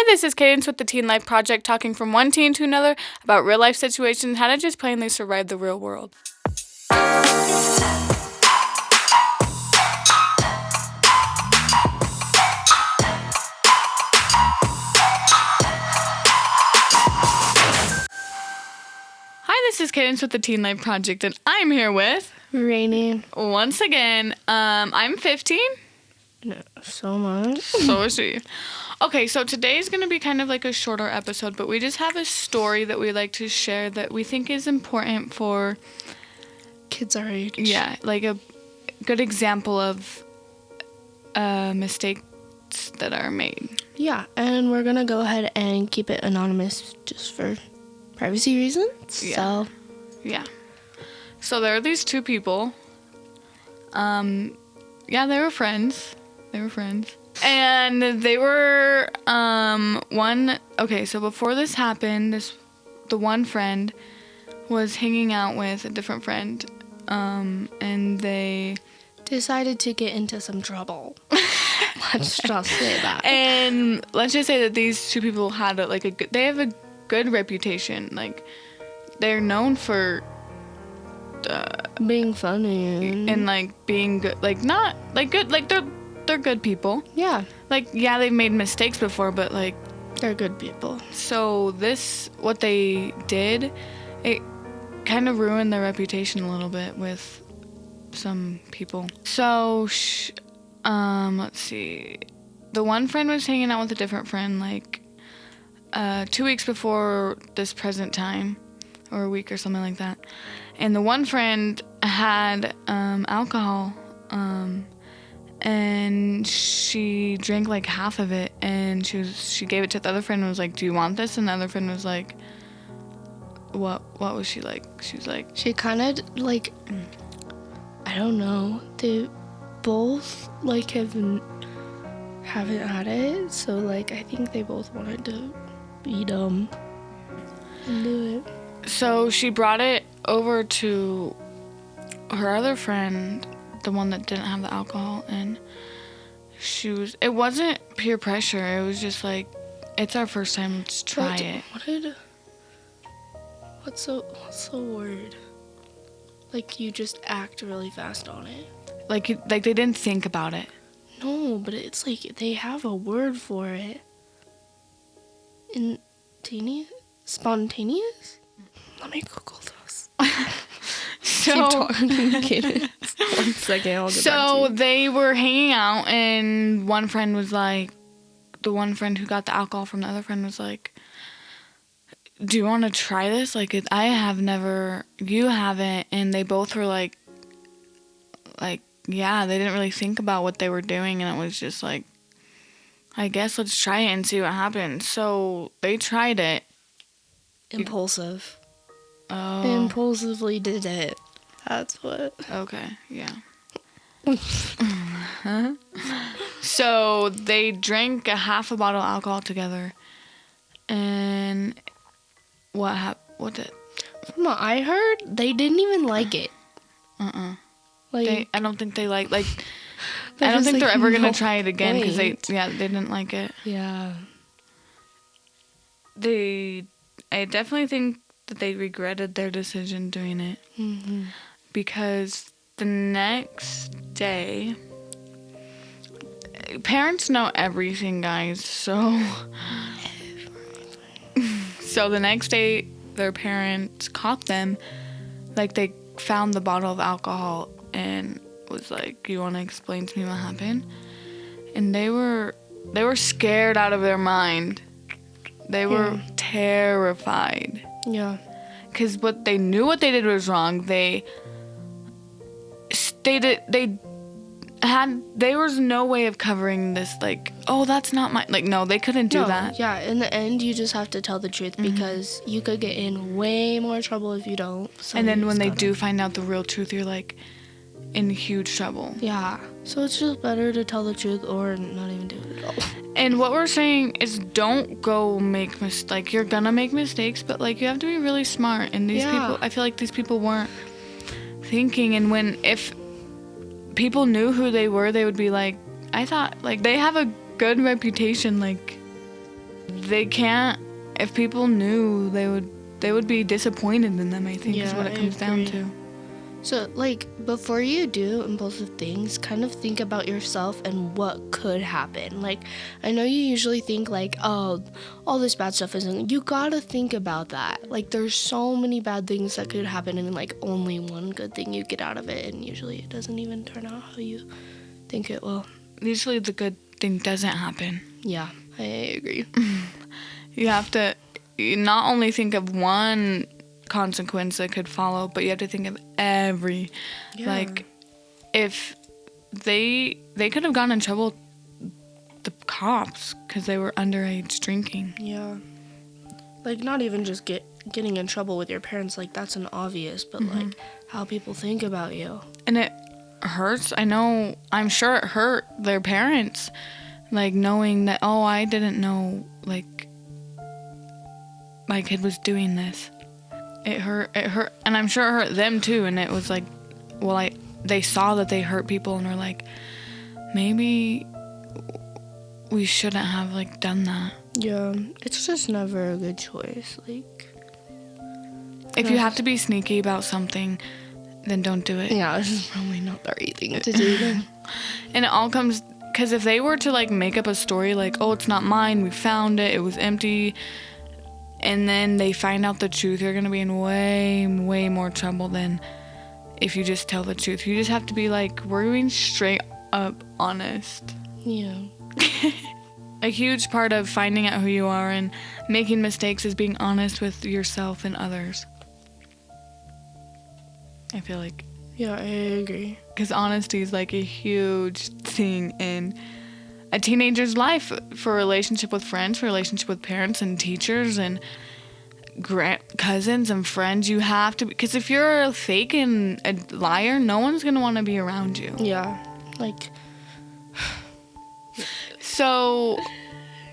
Hi, this is Kaydence with the Teen Life Project, talking from one teen to another about real life situations and how to just plainly survive the real world. Hi, this is Kaydence with the Teen Life Project, and I'm here with Rayni. Once again. I'm 15. So much. So is she. Okay, so today's going to be kind of like a shorter episode, but we just have a story that we like to share that we think is important for Kids our age. Yeah, like a good example of mistakes that are made. Yeah, and we're going to go ahead and keep it anonymous just for privacy reasons. Yeah. Yeah. So there are these two people. Yeah, they were friends. And they were, so before this happened, the one friend was hanging out with a different friend, and they decided to get into some trouble. Let's just say that. And let's just say that these two people had they have a good reputation. Like, they're known for being funny and like being good, like not like good, like they're good people. Yeah. Like, yeah, they've made mistakes before, but like they're good people. So what they did, it kind of ruined their reputation a little bit with some people. So let's see. The one friend was hanging out with a different friend like 2 weeks before this present time, or a week or something like that. And the one friend had alcohol, and she drank like half of it, and she gave it to the other friend and was like, "Do you want this?" And the other friend was like, "What was she like?" She was like, she kind of like, I don't know. They both like haven't had it, so like I think they both wanted to be dumb and do it. So she brought it over to her other friend, the one that didn't have the alcohol, and it wasn't peer pressure. It was just like, it's our first time, let's try it. What's the word? Like, you just act really fast on it. Like they didn't think about it. No, but it's like they have a word for it. Spontaneous? Let me Google this. So, keep talking, kids. 1 second, I'll get back to So you. they were hanging out, and one friend was like, the one friend who got the alcohol from the other friend was like, "Do you want to try this? Like, I have never, you haven't." And they both were like, yeah, they didn't really think about what they were doing, and it was just like, I guess let's try it and see what happens. So they tried it. Impulsive. Oh. They impulsively did it. That's what. Okay, yeah. So they drank a half a bottle of alcohol together, and what did? From what I heard, they didn't even like it. Like, I don't think they I don't think they're ever gonna try it again because they didn't like it. Yeah. I definitely think that they regretted their decision doing it. Mm-hmm. Because the next day, parents know everything, guys. So the next day, their parents caught them. Like, they found the bottle of alcohol and was like, "You want to explain to me what happened?" And they were scared out of their mind. They were terrified. Yeah. Because they knew what they did was wrong. There was no way of covering this, like, "Oh, that's not my," like, no, they couldn't do that. Yeah, in the end, you just have to tell the truth because you could get in way more trouble if you don't. So and then when they do find out the real truth, you're like in huge trouble. Yeah. So it's just better to tell the truth or not even do it at all. And what we're saying is, don't go make mistakes. Like, you're gonna make mistakes, but like, you have to be really smart. And these people, I feel like these people weren't thinking. And if people knew who they were, they would be like, I thought, like, they have a good reputation, like, if people knew, they would be disappointed in them, I think, is what it comes down to. So, like, before you do impulsive things, kind of think about yourself and what could happen. Like, I know you usually think, like, oh, all this bad stuff isn't... You gotta think about that. Like, there's so many bad things that could happen and, like, only one good thing you get out of it. And usually it doesn't even turn out how you think it will. Usually the good thing doesn't happen. Yeah, I agree. You have to not only think of one consequence that could follow, but you have to think of every. Like, if they could have gotten in trouble with the cops because they were underage drinking. Yeah, like, not even just getting in trouble with your parents, like, that's an obvious, but like how people think about you. And it hurts. I'm sure it hurt their parents, like, knowing that, oh, I didn't know, like, my kid was doing this. It hurt, and I'm sure it hurt them too. And it was like, well, they saw that they hurt people and were like, maybe we shouldn't have, like, done that. Yeah, it's just never a good choice. Like, if you have to be sneaky about something, then don't do it. Yeah, this is probably not the right thing to do then. And it all comes, because if they were to, like, make up a story like, oh, it's not mine, we found it was empty, and then they find out the truth, you're going to be in way, way more trouble than if you just tell the truth. You just have to be like, we're being straight up honest. Yeah. A huge part of finding out who you are and making mistakes is being honest with yourself and others. I feel like. Yeah, I agree. Because honesty is, like, a huge thing in a teenager's life, for a relationship with friends, for a relationship with parents and teachers and cousins and friends. You have to, because if you're a fake and a liar, no one's going to want to be around you. Yeah, like... So,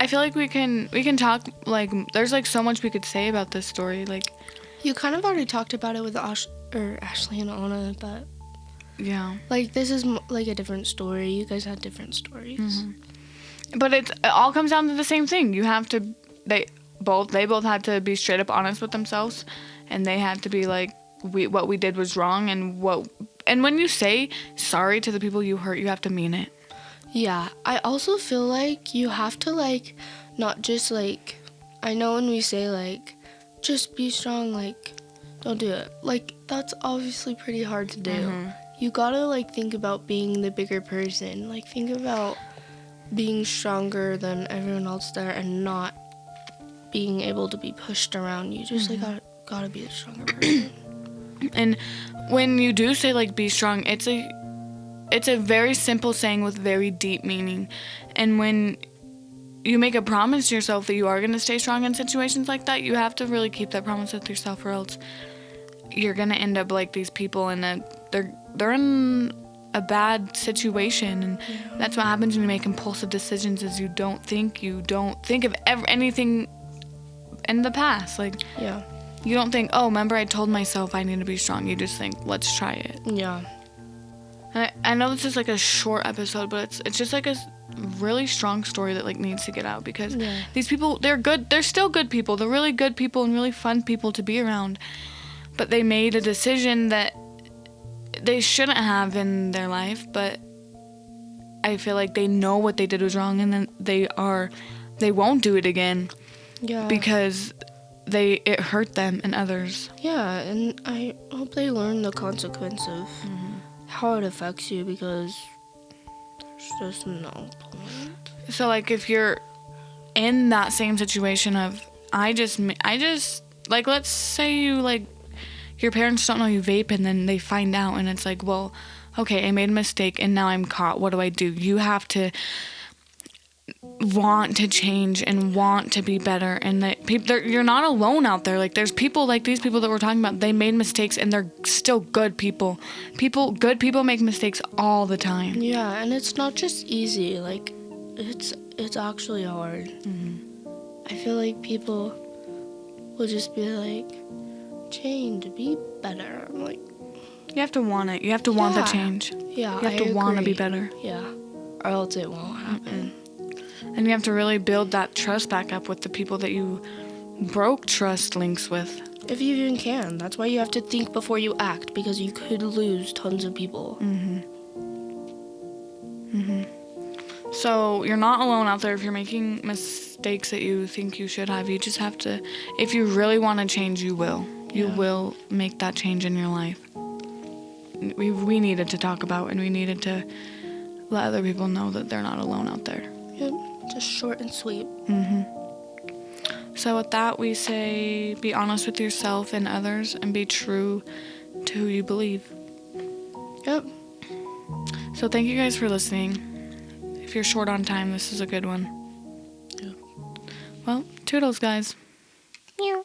I feel like we can talk, like, there's, like, so much we could say about this story, like... You kind of already talked about it with Ashley and Anna, but... Yeah. Like, this is, like, a different story. You guys had different stories. Mm-hmm. But it all comes down to the same thing. You have to... They both had to be straight up honest with themselves, and they had to be like, what we did was wrong, and when you say sorry to the people you hurt, you have to mean it. Yeah, I also feel like you have to, like, not just, like, I know when we say, like, just be strong, like, don't do it. Like, that's obviously pretty hard to do. Mm-hmm. You gotta, like, think about being the bigger person. Like, think about being stronger than everyone else there and not being able to be pushed around. You just, like, gotta be the stronger person. And when you do say, like, be strong, it's a very simple saying with very deep meaning. And when you make a promise to yourself that you are going to stay strong in situations like that, you have to really keep that promise with yourself, or else you're going to end up like these people, and they're in a bad situation. And that's what happens when you make impulsive decisions, is you don't think of anything in the past. Like, yeah, you don't think, oh, remember I told myself I need to be strong. You just think, let's try it. Yeah. And I know this is, like, a short episode, but it's just, like, a really strong story that, like, needs to get out, because these people, they're good. They're still good people. They're really good people and really fun people to be around. But they made a decision that they shouldn't have in their life, but I feel like they know what they did was wrong, and then they won't do it again. Yeah. Because it hurt them and others. Yeah, and I hope they learn the consequence of how it affects you, because there's just no point. So, like, if you're in that same situation of, I just, like, let's say you, like, your parents don't know you vape, and then they find out, and it's like, well, okay, I made a mistake, and now I'm caught. What do? You have to want to change and want to be better, and that you're not alone out there. Like, there's people like these people that we're talking about. They made mistakes, and they're still good people. Good people make mistakes all the time. Yeah, and it's not just easy. Like, it's actually hard. I feel like people will just be like, change, be better. I'm like, you have to want it. You have to want the change. Yeah, you have to want to be better. Yeah, or else it won't happen. And you have to really build that trust back up with the people that you broke trust links with. If you even can. That's why you have to think before you act, because you could lose tons of people. So you're not alone out there if you're making mistakes that you think you should have. You just have to, if you really want to change, you will. You will make that change in your life. We needed to talk about, and we needed to let other people know that they're not alone out there. Yep, just short and sweet. So with that, we say be honest with yourself and others, and be true to who you believe. Yep. So thank you guys for listening. If you're short on time, this is a good one. Yep. Well, toodles, guys. Meow.